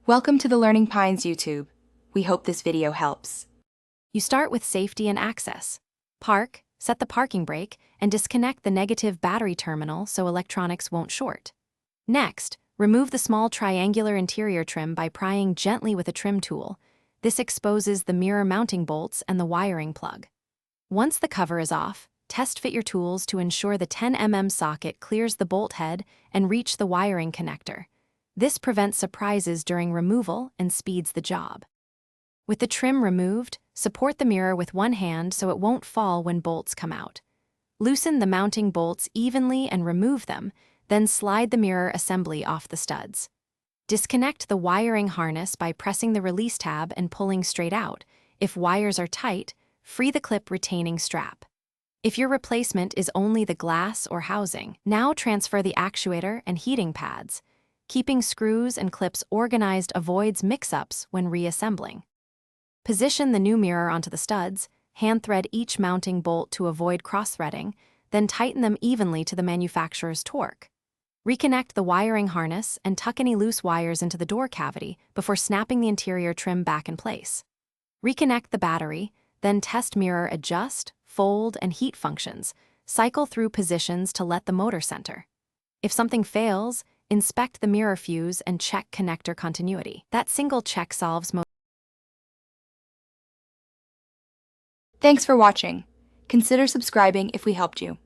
Welcome to the Learning Pines YouTube. We hope this video helps. You start with safety and access. Park, set the parking brake, and disconnect the negative battery terminal so electronics won't short. Next, remove the small triangular interior trim by prying gently with a trim tool. This exposes the mirror mounting bolts and the wiring plug. Once the cover is off, test fit your tools to ensure the 10 mm socket clears the bolt head and reach the wiring connector. This prevents surprises during removal and speeds the job. With the trim removed, support the mirror with one hand so it won't fall when bolts come out. Loosen the mounting bolts evenly and remove them, then slide the mirror assembly off the studs. Disconnect the wiring harness by pressing the release tab and pulling straight out. If wires are tight, free the clip retaining strap. If your replacement is only the glass or housing, now transfer the actuator and heating pads. Keeping screws and clips organized avoids mix-ups when reassembling. Position the new mirror onto the studs, hand thread each mounting bolt to avoid cross-threading, then tighten them evenly to the manufacturer's torque. Reconnect the wiring harness and tuck any loose wires into the door cavity before snapping the interior trim back in place. Reconnect the battery, then test mirror adjust, fold, and heat functions. Cycle through positions to let the motor center. If something fails, inspect the mirror fuse and check connector continuity. That single check solves most. Thanks for watching. Consider subscribing if we helped you.